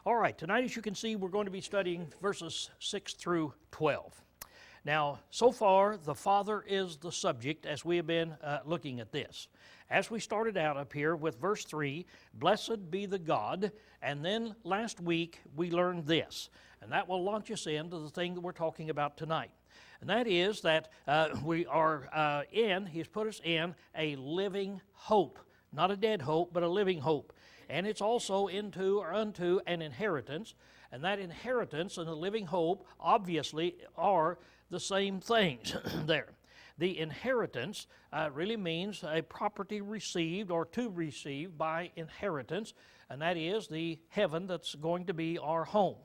All right, tonight as you can see, we're going to be studying verses 6 through 12. Now, so far, the Father is the subject as we have been looking at this. As we started out up here with verse 3, blessed be the God, and then last week we learned this, and that will launch us into the thing that we're talking about tonight. And that is that we are He's put us in a living hope. Not a dead hope, but a living hope. And it's also unto an inheritance. And that inheritance and the living hope obviously are the same things there. The inheritance really means a property received or to receive by inheritance, and that is the heaven that's going to be our home.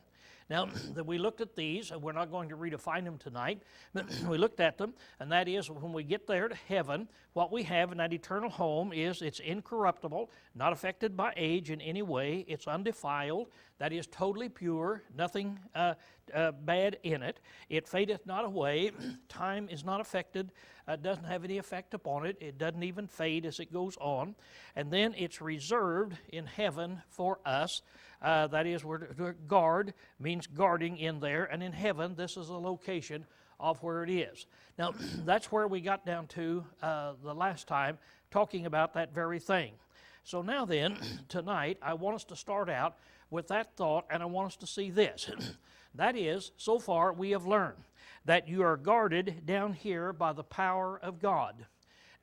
Now, we looked at these, and we're not going to redefine them tonight, but we looked at them, and that is when we get there to heaven, what we have in that eternal home is it's incorruptible, not affected by age in any way, it's undefiled, that is totally pure, nothing bad in it. It fadeth not away, time is not affected, doesn't have any effect upon it, it doesn't even fade as it goes on, and then it's reserved in heaven for us. That is, we're guard means guarding in there, and in heaven, this is the location of where it is. Now, that's where we got down to the last time, talking about that very thing. So now then, tonight, I want us to start out with that thought, and I want us to see this. That is, so far, we have learned that you are guarded down here by the power of God.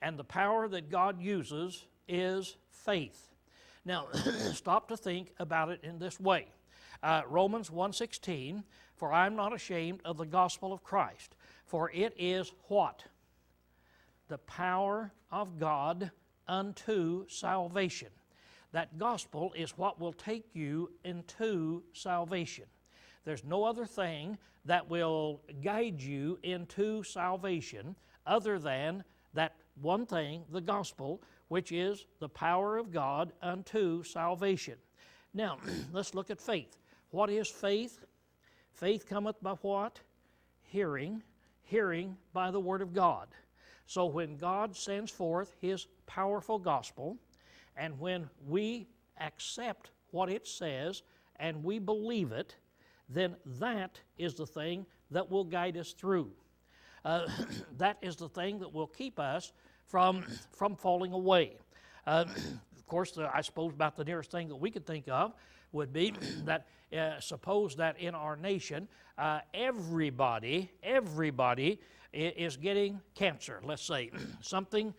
And the power that God uses is faith. Now, stop to think about it in this way. Romans 1:16, for I am not ashamed of the gospel of Christ, for it is what? The power of God unto salvation. That gospel is what will take you into salvation. There's no other thing that will guide you into salvation other than that one thing, the gospel, which is the power of God unto salvation. Now, let's look at faith. What is faith? Faith cometh by what? Hearing. Hearing by the word of God. So when God sends forth His powerful gospel, and when we accept what it says and we believe it, then that is the thing that will guide us through. That is the thing that will keep us from falling away. Of course, I suppose about the nearest thing that we could think of would be that suppose that in our nation, everybody is getting cancer. Let's say something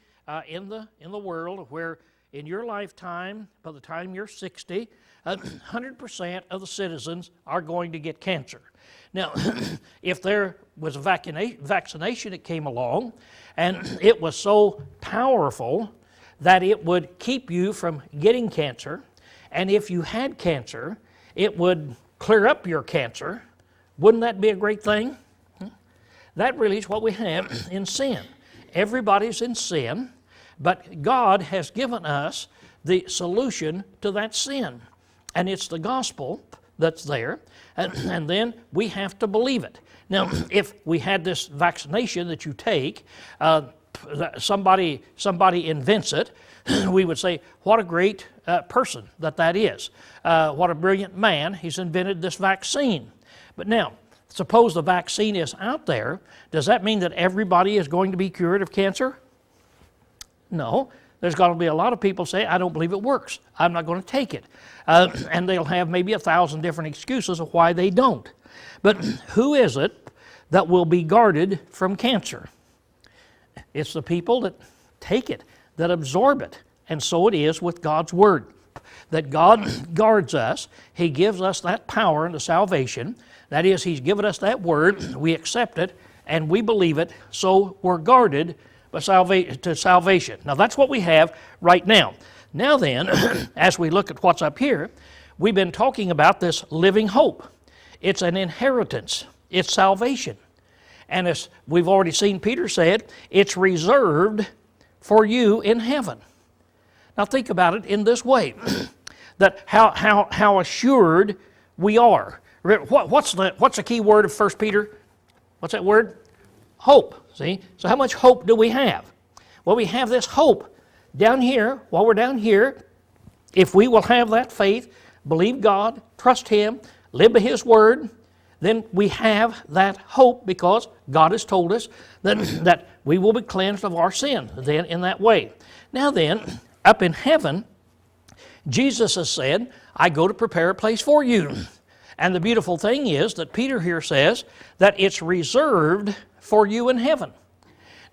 in the world where in your lifetime, by the time you're 60, 100% of the citizens are going to get cancer. Now, if there was a vaccination that came along, and it was so powerful that it would keep you from getting cancer, and if you had cancer, it would clear up your cancer, wouldn't that be a great thing? That really is what we have in sin. Everybody's in sin, but God has given us the solution to that sin. And it's the gospel that's there, and then we have to believe it. Now, if we had this vaccination that you take, somebody invents it, we would say, what a great person that is. What a brilliant man, he's invented this vaccine. But now, suppose the vaccine is out there, does that mean that everybody is going to be cured of cancer? No. There's going to be a lot of people say, I don't believe it works. I'm not going to take it. And they'll have maybe 1,000 different excuses of why they don't. But who is it that will be guarded from cancer? It's the people that take it, that absorb it. And so it is with God's Word. That God guards us. He gives us that power into salvation. That is, He's given us that Word. We accept it and we believe it. So we're guarded to salvation. Now that's what we have right now. Now then, as we look at what's up here, we've been talking about this living hope. It's an inheritance. It's salvation. And as we've already seen Peter said, it's reserved for you in heaven. Now think about it in this way, that how assured we are. What's the key word of 1 Peter? What's that word? Hope. See? So how much hope do we have? Well, we have this hope down here, while we're down here, if we will have that faith, believe God, trust Him, live by His Word, then we have that hope because God has told us that we will be cleansed of our sin then in that way. Now then, up in heaven, Jesus has said, I go to prepare a place for you. And the beautiful thing is that Peter here says that it's reserved for you in heaven.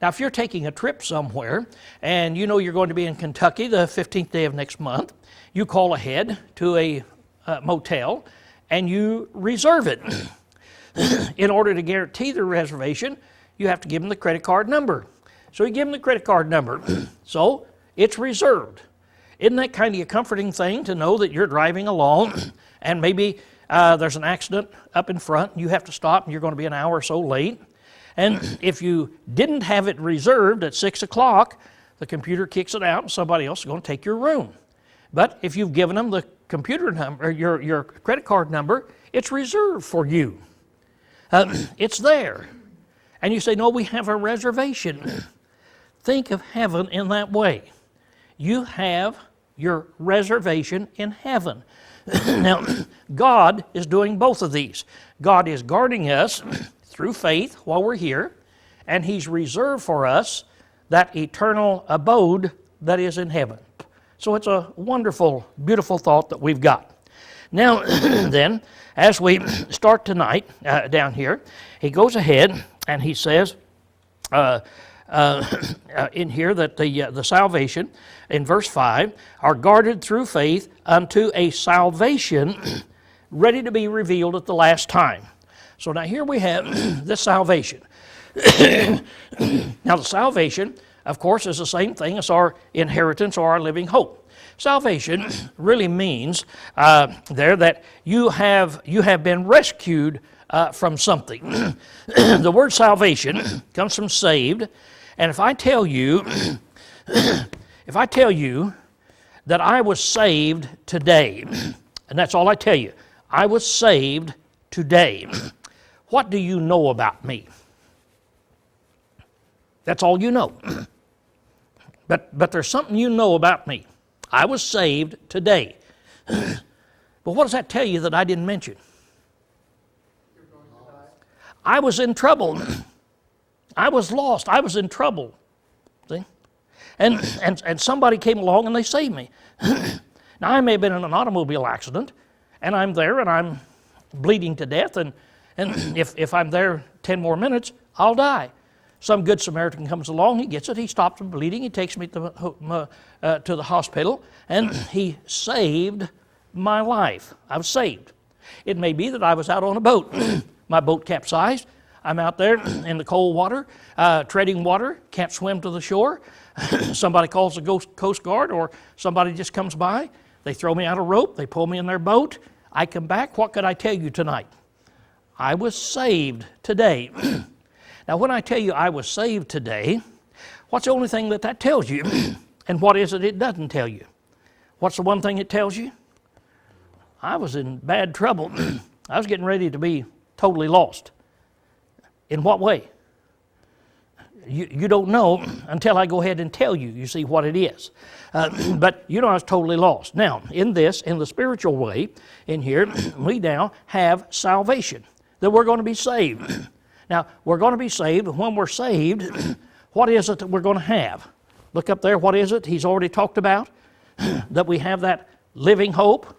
Now, if you're taking a trip somewhere and you know you're going to be in Kentucky the 15th day of next month, you call ahead to a motel and you reserve it. In order to guarantee the reservation, you have to give them the credit card number. So you give them the credit card number. So it's reserved. Isn't that kind of a comforting thing to know that you're driving along and maybe there's an accident up in front and you have to stop and you're going to be an hour or so late? And if you didn't have it reserved at 6 o'clock, the computer kicks it out and somebody else is going to take your room. But if you've given them the computer number, or your credit card number, it's reserved for you. It's there. And you say, no, we have a reservation. Think of heaven in that way. You have your reservation in heaven. Now, God is doing both of these. God is guarding us through faith while we're here, and He's reserved for us that eternal abode that is in heaven. So it's a wonderful, beautiful thought that we've got. Now then, as we start tonight down here, he goes ahead and he says in here that the salvation, in verse 5, are guarded through faith unto a salvation ready to be revealed at the last time. So now here we have this salvation. Now the salvation, of course, is the same thing as our inheritance or our living hope. Salvation really means there that you have been rescued from something. The word salvation comes from saved, and if I tell you that I was saved today, and that's all I tell you, I was saved today, what do you know about me? That's all you know. But there's something you know about me. I was saved today. But what does that tell you that I didn't mention? You're going to die. I was in trouble. I was lost. I was in trouble. See? And somebody came along and they saved me. Now, I may have been in an automobile accident, and I'm there and I'm bleeding to death, and if I'm there 10 more minutes, I'll die. Some good Samaritan comes along, he gets it, he stops the bleeding, he takes me to the hospital, and he saved my life. I was saved. It may be that I was out on a boat. My boat capsized. I'm out there in the cold water, treading water, can't swim to the shore. Somebody calls the Coast Guard, or somebody just comes by. They throw me out a rope, they pull me in their boat. I come back. What could I tell you tonight? I was saved today. Now, when I tell you I was saved today, what's the only thing that tells you? And what is it doesn't tell you? What's the one thing it tells you? I was in bad trouble. I was getting ready to be totally lost. In what way? You don't know until I go ahead and tell you. You see what it is. But you know I was totally lost. Now, in the spiritual way, in here, we now have salvation. That we're going to be saved. Now, we're going to be saved. When we're saved, what is it that we're going to have? Look up there. What is it he's already talked about? That we have that living hope.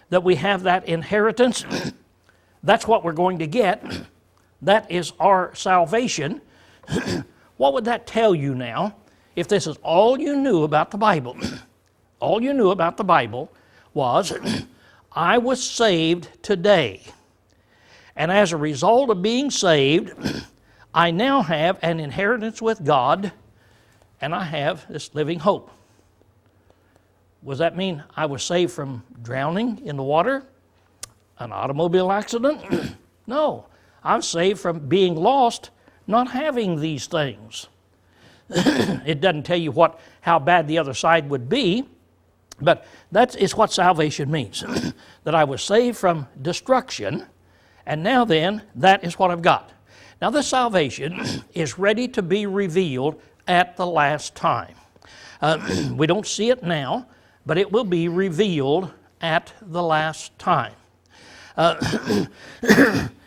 That we have that inheritance. That's what we're going to get. That is our salvation. What would that tell you now if this is all you knew about the Bible? All you knew about the Bible was, I was saved today. And as a result of being saved, I now have an inheritance with God, and I have this living hope. Does that mean I was saved from drowning in the water? An automobile accident? No. I'm saved from being lost, not having these things. It doesn't tell you how bad the other side would be, but that is what salvation means. That I was saved from destruction, and now then, that is what I've got. Now this salvation is ready to be revealed at the last time. We don't see it now, but it will be revealed at the last time.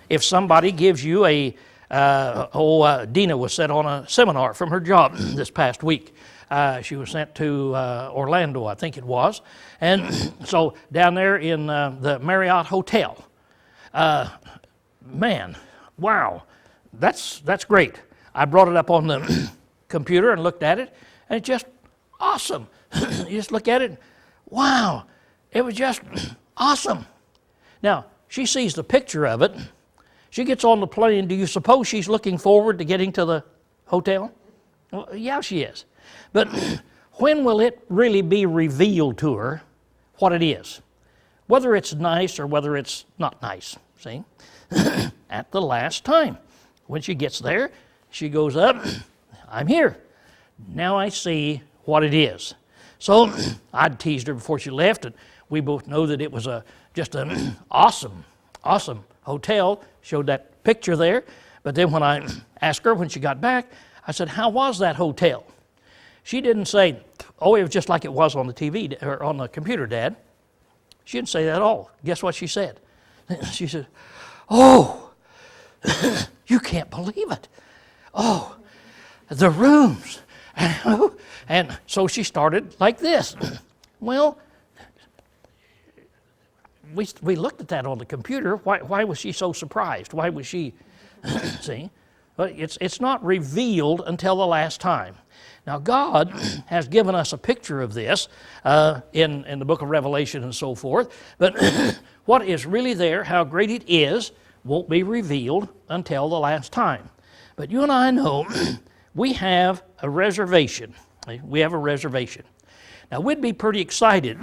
If somebody gives you Dina was sent on a seminar from her job this past week. She was sent to Orlando, I think it was. And so down there in the Marriott Hotel, man, wow, that's great. I brought it up on the computer and looked at it, and it's just awesome. You just look at it, wow, it was just awesome. Now, she sees the picture of it. She gets on the plane. Do you suppose she's looking forward to getting to the hotel? Well, yeah, she is. But when will it really be revealed to her what it is? Whether it's nice or whether it's not nice, see? At the last time. When she gets there, she goes up, I'm here. Now I see what it is. So I'd teased her before she left, and we both know that it was just an awesome hotel. Showed that picture there. But then when I asked her when she got back, I said, how was that hotel? She didn't say, oh, it was just like it was on the TV or on the computer, Dad. She didn't say that at all. Guess what she said? She said, oh, you can't believe it. Oh, the rooms. And so she started like this. Well, we looked at that on the computer. Why was she so surprised? Why was she, see? But it's not revealed until the last time. Now, God has given us a picture of this in the book of Revelation and so forth, but what is really there, how great it is, won't be revealed until the last time. But you and I know we have a reservation. We have a reservation. Now, we'd be pretty excited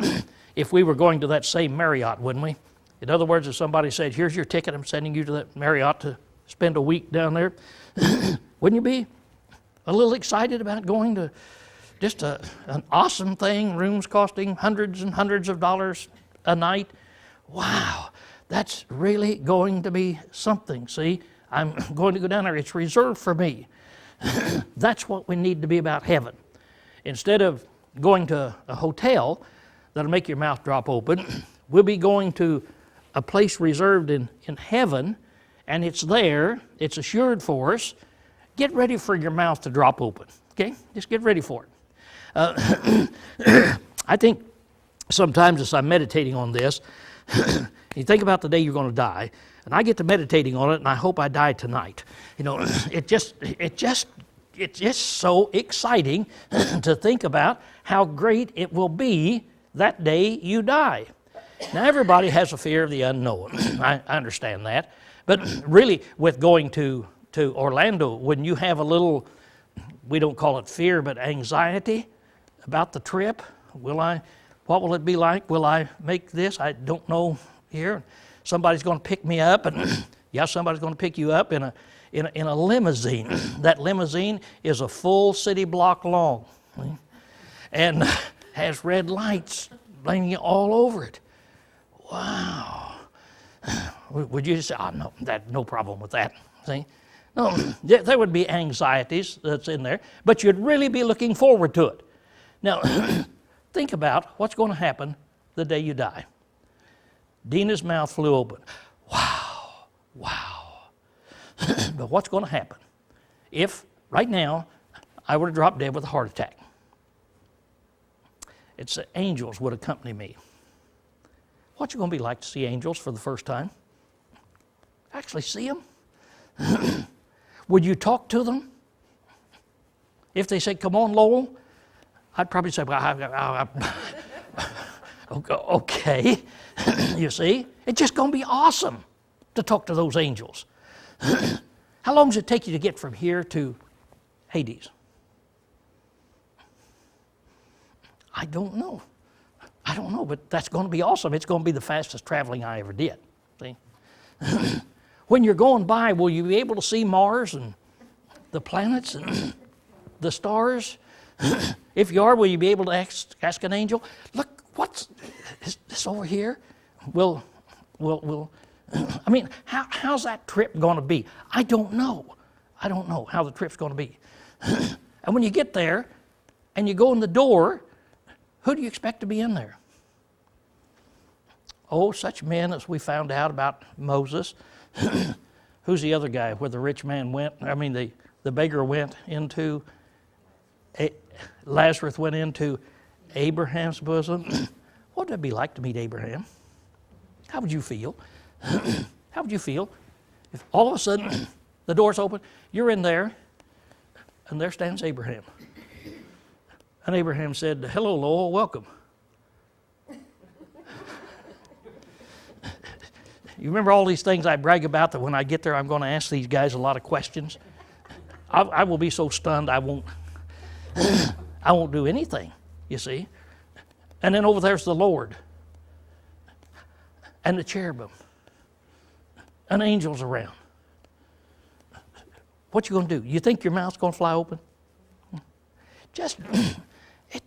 if we were going to that same Marriott, wouldn't we? In other words, if somebody said, here's your ticket, I'm sending you to that Marriott to spend a week down there, wouldn't you be a little excited about going to just an awesome thing, rooms costing hundreds and hundreds of dollars a night? Wow, that's really going to be something. See, I'm going to go down there. It's reserved for me. That's what we need to be about heaven. Instead of going to a hotel that'll make your mouth drop open, we'll be going to a place reserved in heaven, and it's there. It's assured for us. Get ready for your mouth to drop open, okay? Just get ready for it. I think sometimes as I'm meditating on this, you think about the day you're going to die, and I get to meditating on it, and I hope I die tonight. You know, it's just so exciting to think about how great it will be that day you die. Now, everybody has a fear of the unknown. I understand that. But really, with going to Orlando, when you have a little, we don't call it fear, but anxiety about the trip, what will it be like? Will I make this? I don't know here. Somebody's going to pick me up, and yeah, somebody's going to pick you up in a limousine. That limousine is a full city block long, and has red lights blinking all over it. Wow. Would you say, oh, no, no problem with that, see? No, there would be anxieties that's in there, but you'd really be looking forward to it. Now, think about what's going to happen the day you die. Dina's mouth flew open. Wow. But what's going to happen if, right now, I were to drop dead with a heart attack? It's the angels would accompany me. What's it going to be like to see angels for the first time? Actually see them? Would you talk to them? If they said, come on, Lowell, I'd probably say, well, okay. You see? It's just going to be awesome to talk to those angels. How long does it take you to get from here to Hades? I don't know, but that's going to be awesome. It's going to be the fastest traveling I ever did. See? When you're going by, will you be able to see Mars and the planets and the stars? If you are, will you be able to ask an angel, look, what's this over here? I mean, how's that trip going to be? I don't know how the trip's going to be. And when you get there and you go in the door, who do you expect to be in there? Oh, such men as we found out about Moses. Who's the other guy where the rich man went? I mean, the beggar went into, Lazarus went into Abraham's bosom. What would it be like to meet Abraham? How would you feel? How would you feel if all of a sudden the door's open, you're in there, and there stands Abraham. And Abraham said, "Hello, Lowell, welcome." You remember all these things I brag about that when I get there I'm going to ask these guys a lot of questions? I will be so stunned I won't do anything, you see. And then over there's the Lord and the cherubim and angels around. What you going to do? You think your mouth's going to fly open? It's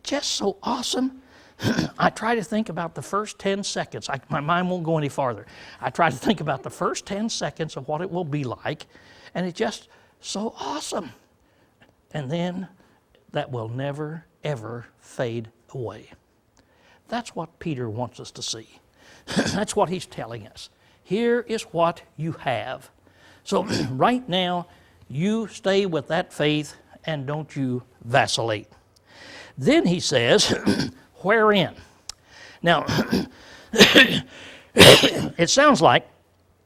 just so awesome. I try to think about the first 10 seconds. My mind won't go any farther. I try to think about the first 10 seconds of what it will be like, and it's just so awesome. And then that will never, ever fade away. That's what Peter wants us to see. That's what he's telling us. Here is what you have. So right now, you stay with that faith and don't you vacillate. Then he says, wherein? Now, it sounds like,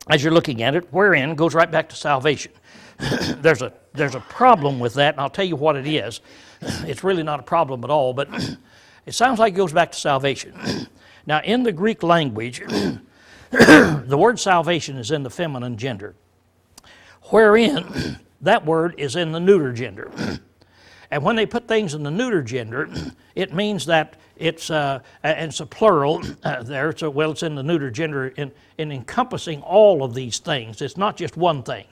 as you're looking at it, wherein goes right back to salvation. There's a problem with that, and I'll tell you what it is. It's really not a problem at all, but it sounds like it goes back to salvation. Now, in the Greek language, the word salvation is in the feminine gender. Wherein, that word is in the neuter gender. And when they put things in the neuter gender, it means that it's and it's a plural there. So, well, it's in the neuter gender in encompassing all of these things. It's not just one thing.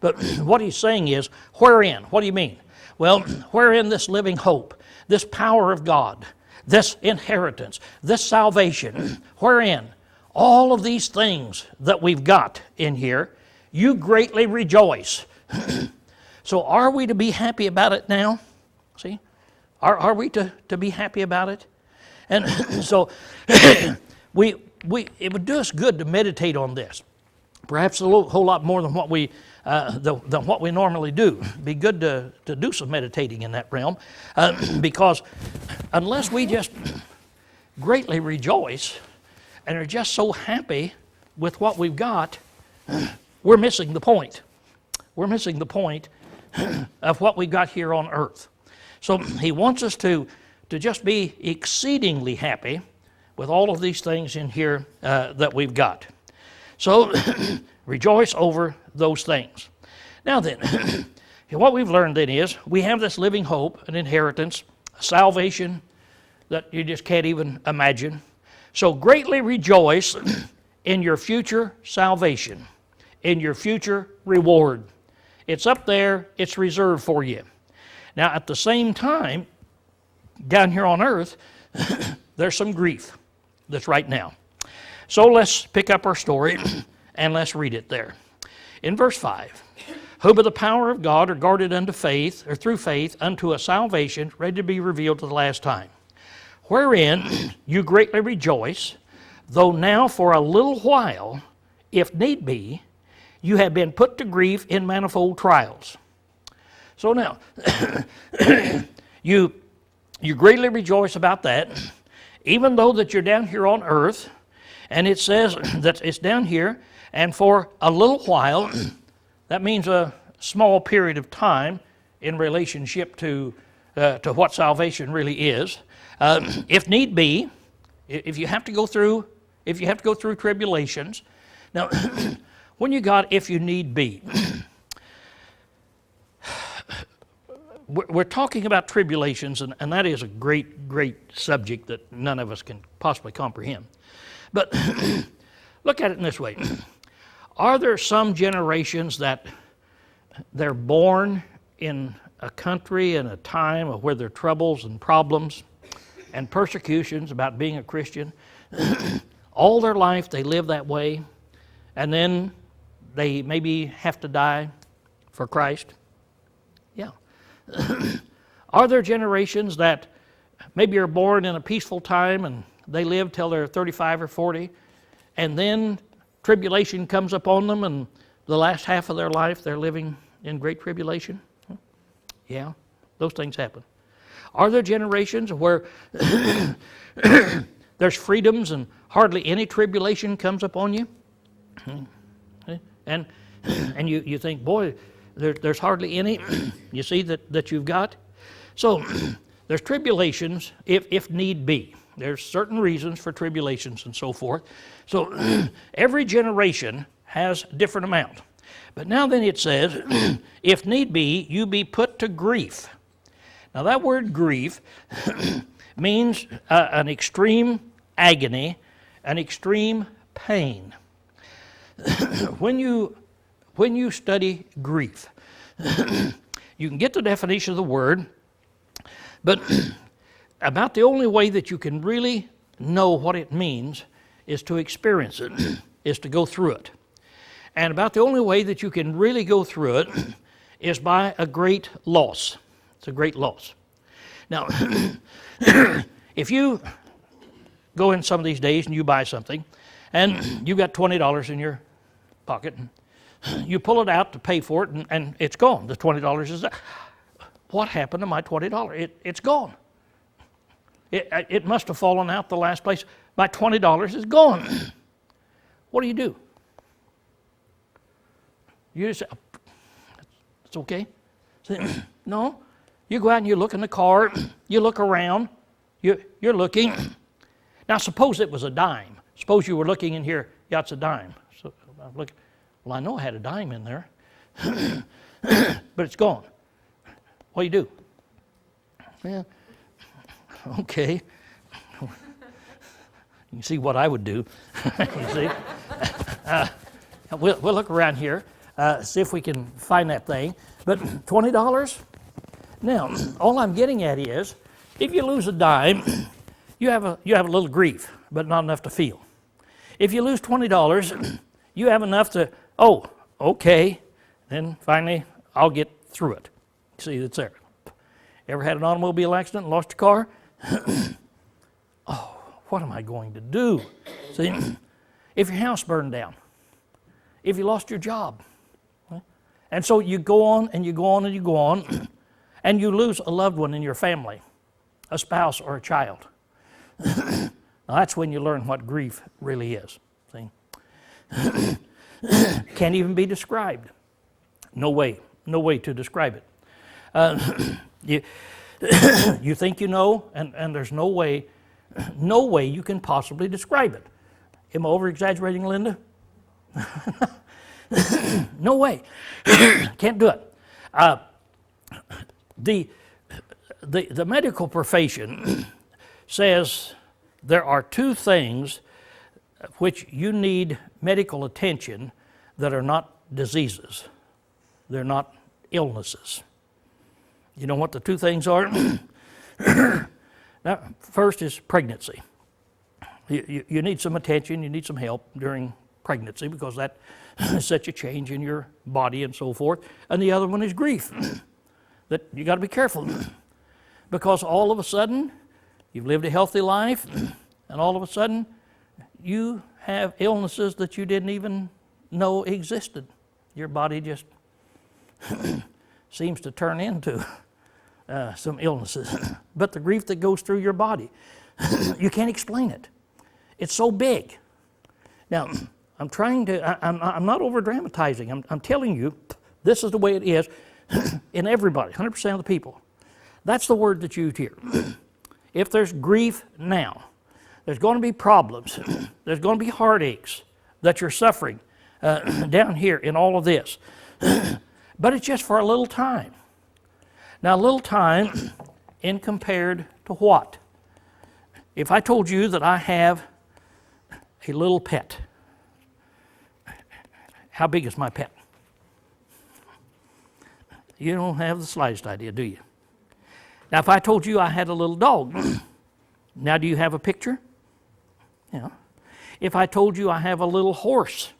But what he's saying is, wherein? What do you mean? Well, wherein this living hope, this power of God, this inheritance, this salvation, wherein all of these things that we've got in here, you greatly rejoice. So are we to be happy about it now? See? Are we to be happy about it? And so it would do us good to meditate on this. Perhaps a whole lot more than what we normally do. Be good to do some meditating in that realm, because unless we just greatly rejoice and are just so happy with what we've got, we're missing the point. We're missing the point of what we've got here on earth. So he wants us to just be exceedingly happy with all of these things in here that we've got. So rejoice over those things. Now then, what we've learned then is we have this living hope, an inheritance, a salvation that you just can't even imagine. So greatly rejoice in your future salvation, in your future reward. It's up there, it's reserved for you. Now at the same time, down here on earth, there's some grief that's right now. So let's pick up our story and let's read it there. In verse 5, who by the power of God are guarded unto faith, or through faith, unto a salvation ready to be revealed to the last time. Wherein you greatly rejoice, though now for a little while, if need be, you have been put to grief in manifold trials. So now, you greatly rejoice about that, even though that you're down here on earth, and it says that it's down here, and for a little while, that means a small period of time in relationship to what salvation really is. If need be, if you have to go through tribulations. Now, when you got if you need be, we're talking about tribulations, and that is a great, great subject that none of us can possibly comprehend. But look at it in this way. Are there some generations that they're born in a country and a time where there are troubles and problems and persecutions about being a Christian? All their life they live that way, and then they maybe have to die for Christ? Yeah. Are there generations that maybe are born in a peaceful time and they live till they're 35 or 40, and then tribulation comes upon them, and the last half of their life they're living in great tribulation? Yeah, those things happen. Are there generations where there's freedoms and hardly any tribulation comes upon you? And you think, boy, there's hardly any you see that you've got? So there's tribulations if need be. There's certain reasons for tribulations and so forth. So every generation has a different amount. But now then it says, if need be, you be put to grief. Now that word grief means an extreme agony, an extreme pain. When you study grief, you can get the definition of the word, but about the only way that you can really know what it means is to experience it, is to go through it. And about the only way that you can really go through it is by a great loss. It's a great loss. Now, if you go in some of these days and you buy something, and you've got $20 in your pocket, and you pull it out to pay for it, and it's gone. The $20 is there. What happened to my $20? It's gone. It must have fallen out the last place. My $20 is gone. What do? You just say, it's okay? No. You go out and you look in the car, you look around, you're looking. Now suppose it was a dime. Suppose you were looking in here, yeah, it's a dime. So I'm looking, well, I know I had a dime in there, but it's gone. What do you do? Yeah, okay. You can see what I would do. You see? We'll look around here, see if we can find that thing. But $20? Now, all I'm getting at is, if you lose a dime, you have a little grief, but not enough to feel. If you lose $20, you have enough to, oh, okay, then finally I'll get through it. See, it's there. Ever had an automobile accident and lost your car? Oh, what am I going to do? See, if your house burned down, if you lost your job, and so you go on and you go on and you go on, and you lose a loved one in your family, a spouse or a child. Now that's when you learn what grief really is. See? Can't even be described. No way to describe it. You think you know, and there's no way you can possibly describe it. Am I over-exaggerating, Linda? No way. Can't do it. The medical profession says there are two things which you need medical attention that are not diseases. They're not illnesses. You know what the two things are? Now, first is pregnancy. You need some attention, you need some help during pregnancy because that is such a change in your body and so forth. And the other one is grief. That you got to be careful because all of a sudden you've lived a healthy life and all of a sudden you have illnesses that you didn't even know existed. Your body just seems to turn into some illnesses. But the grief that goes through your body, you can't explain it. It's so big. Now, I'm not over dramatizing. I'm telling you, this is the way it is in everybody, 100% of the people. That's the word that's used here. If there's grief now, there's going to be problems. There's going to be heartaches that you're suffering down here in all of this. But it's just for a little time. Now, a little time in compared to what? If I told you that I have a little pet, how big is my pet? You don't have the slightest idea, do you? Now, if I told you I had a little dog, now do you have a picture? Yeah. If I told you I have a little horse,